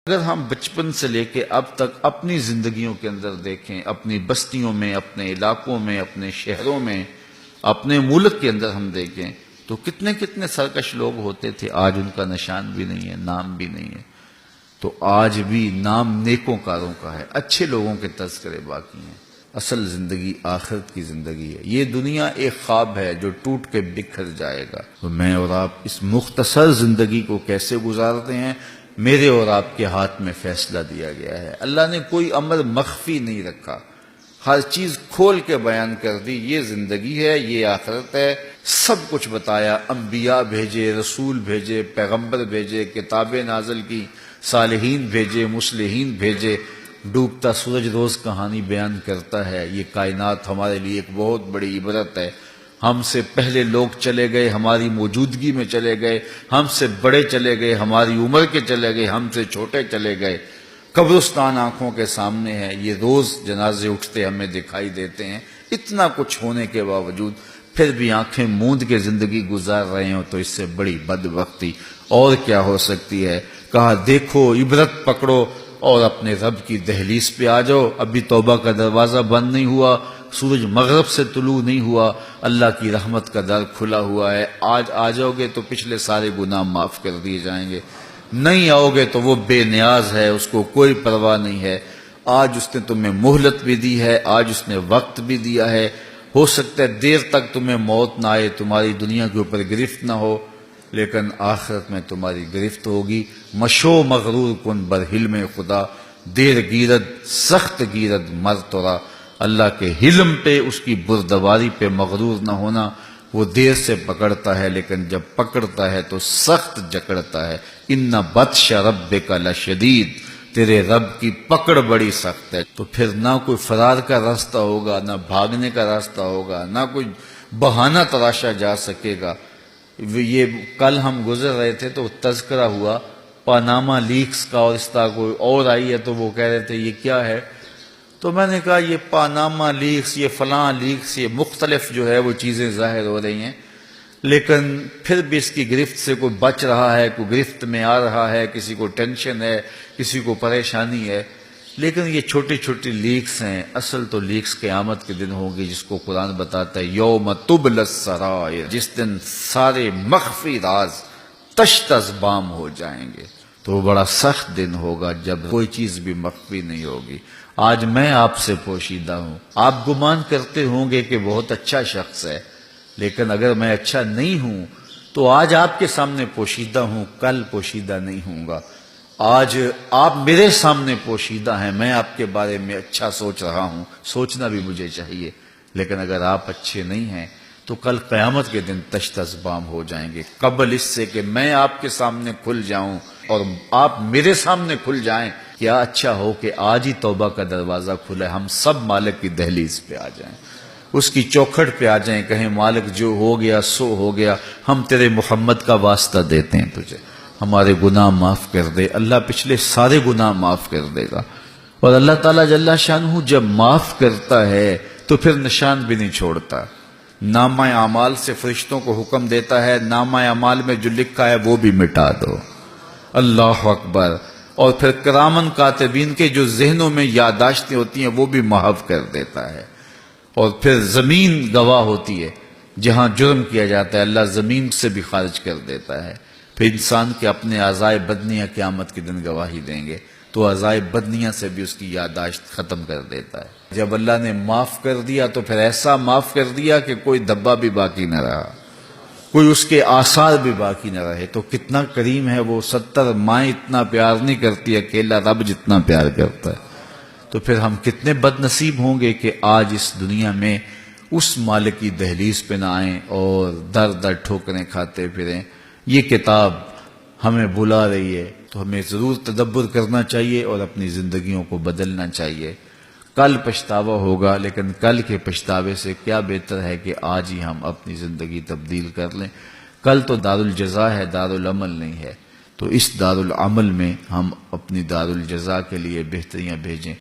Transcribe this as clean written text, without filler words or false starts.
اگر ہم بچپن سے لے کے اب تک اپنی زندگیوں کے اندر دیکھیں، اپنی بستیوں میں، اپنے علاقوں میں، اپنے شہروں میں، اپنے ملک کے اندر ہم دیکھیں تو کتنے کتنے سرکش لوگ ہوتے تھے، آج ان کا نشان بھی نہیں ہے، نام بھی نہیں ہے۔ تو آج بھی نام نیکوں کاروں کا ہے، اچھے لوگوں کے تذکرے باقی ہیں۔ اصل زندگی آخرت کی زندگی ہے۔ یہ دنیا ایک خواب ہے جو ٹوٹ کے بکھر جائے گا۔ تو میں اور آپ اس مختصر زندگی کو کیسے گزارتے ہیں، میرے اور آپ کے ہاتھ میں فیصلہ دیا گیا ہے۔ اللہ نے کوئی امر مخفی نہیں رکھا، ہر چیز کھول کے بیان کر دی۔ یہ زندگی ہے، یہ آخرت ہے، سب کچھ بتایا۔ انبیاء بھیجے، رسول بھیجے، پیغمبر بھیجے، کتابیں نازل کی، صالحین بھیجے، مصلحین بھیجے۔ ڈوبتا سورج روز کہانی بیان کرتا ہے۔ یہ کائنات ہمارے لیے ایک بہت بڑی عبرت ہے۔ ہم سے پہلے لوگ چلے گئے، ہماری موجودگی میں چلے گئے، ہم سے بڑے چلے گئے، ہماری عمر کے چلے گئے، ہم سے چھوٹے چلے گئے۔ قبرستان آنکھوں کے سامنے ہے، یہ روز جنازے اٹھتے ہمیں دکھائی دیتے ہیں۔ اتنا کچھ ہونے کے باوجود پھر بھی آنکھیں موند کے زندگی گزار رہے ہوں تو اس سے بڑی بدبختی اور کیا ہو سکتی ہے۔ کہا دیکھو، عبرت پکڑو اور اپنے رب کی دہلیز پہ آ جاؤ۔ ابھی توبہ کا دروازہ بند نہیں ہوا، سورج مغرب سے طلوع نہیں ہوا، اللہ کی رحمت کا در کھلا ہوا ہے۔ آج آ جاؤ گے تو پچھلے سارے گناہ معاف کر دیے جائیں گے، نہیں آؤ گے تو وہ بے نیاز ہے، اس کو کوئی پرواہ نہیں ہے۔ آج اس نے تمہیں مہلت بھی دی ہے، آج اس نے وقت بھی دیا ہے۔ ہو سکتا ہے دیر تک تمہیں موت نہ آئے، تمہاری دنیا کے اوپر گرفت نہ ہو، لیکن آخرت میں تمہاری گرفت ہوگی۔ مشو مغرور کن بر حلم خدا، دیر گیرد سخت گیرد مر ترا۔ اللہ کے حلم پہ، اس کی بردباری پہ مغرور نہ ہونا۔ وہ دیر سے پکڑتا ہے لیکن جب پکڑتا ہے تو سخت جکڑتا ہے۔ ان بطش ربک لشدید، تیرے رب کی پکڑ بڑی سخت ہے۔ تو پھر نہ کوئی فرار کا راستہ ہوگا، نہ بھاگنے کا راستہ ہوگا، نہ کوئی بہانہ تراشا جا سکے گا۔ یہ کل ہم گزر رہے تھے تو تذکرہ ہوا پاناما لیکس کا، اور اس طرح کوئی اور آئی ہے تو وہ کہہ رہے تھے یہ کیا ہے، تو میں نے کہا یہ پاناما لیکس، یہ فلاں لیکس، یہ مختلف جو ہے وہ چیزیں ظاہر ہو رہی ہیں، لیکن پھر بھی اس کی گرفت سے کوئی بچ رہا ہے، کوئی گرفت میں آ رہا ہے، کسی کو ٹینشن ہے، کسی کو پریشانی ہے، لیکن یہ چھوٹی چھوٹی لیکس ہیں۔ اصل تو لیکس قیامت کے دن ہوگی، جس کو قرآن بتاتا ہے یوم تبلی السرائر، جس دن سارے مخفی راز تشت از بام ہو جائیں گے۔ تو وہ بڑا سخت دن ہوگا جب کوئی چیز بھی مخفی نہیں ہوگی۔ آج میں آپ سے پوشیدہ ہوں، آپ گمان کرتے ہوں گے کہ بہت اچھا شخص ہے، لیکن اگر میں اچھا نہیں ہوں تو آج آپ کے سامنے پوشیدہ ہوں، کل پوشیدہ نہیں ہوں گا۔ آج آپ میرے سامنے پوشیدہ ہیں، میں آپ کے بارے میں اچھا سوچ رہا ہوں، سوچنا بھی مجھے چاہیے، لیکن اگر آپ اچھے نہیں ہیں تو کل قیامت کے دن تشت از بام ہو جائیں گے۔ قبل اس سے کہ میں آپ کے سامنے کھل جاؤں اور آپ میرے سامنے کھل جائیں، کیا اچھا ہو کہ آج ہی توبہ کا دروازہ کھلے، ہم سب مالک کی دہلیز پہ آ جائیں، اس کی چوکھٹ پہ آ جائیں، کہیں مالک جو ہو گیا سو ہو گیا، ہم تیرے محمد کا واسطہ دیتے ہیں تجھے، ہمارے گناہ معاف کر دے۔ اللہ پچھلے سارے گناہ معاف کر دے گا، اور اللہ تعالیٰ جل شانہ جب معاف کرتا ہے تو پھر نشان بھی نہیں چھوڑتا۔ نامہ اعمال سے فرشتوں کو حکم دیتا ہے، نامہ اعمال میں جو لکھا ہے وہ بھی مٹا دو۔ اللہ اکبر۔ اور پھر کرامن کاتبین کے جو ذہنوں میں یادداشتیں ہوتی ہیں وہ بھی محو کر دیتا ہے۔ اور پھر زمین گواہ ہوتی ہے، جہاں جرم کیا جاتا ہے اللہ زمین سے بھی خارج کر دیتا ہے۔ پھر انسان کے اپنے اعضائے بدنیاں قیامت کے دن گواہی دیں گے، تو اعضائے بدنیاں سے بھی اس کی یادداشت ختم کر دیتا ہے۔ جب اللہ نے معاف کر دیا تو پھر ایسا معاف کر دیا کہ کوئی دھبا بھی باقی نہ رہا، کوئی اس کے آثار بھی باقی نہ رہے۔ تو کتنا کریم ہے وہ، 70 مائیں اتنا پیار نہیں کرتی، اکیلا رب جتنا پیار کرتا ہے۔ تو پھر ہم کتنے بد نصیب ہوں گے کہ آج اس دنیا میں اس مالک کی دہلیز پہ نہ آئیں اور در در ٹھوکریں کھاتے پھریں۔ یہ کتاب ہمیں بلا رہی ہے تو ہمیں ضرور تدبر کرنا چاہیے اور اپنی زندگیوں کو بدلنا چاہیے۔ کل پچھتاوا ہوگا، لیکن کل کے پچھتاوے سے کیا بہتر ہے کہ آج ہی ہم اپنی زندگی تبدیل کر لیں۔ کل تو دارالجزا ہے، دارالعمل نہیں ہے، تو اس دارالعمل میں ہم اپنی دارالجزا کے لیے بہتریاں بھیجیں۔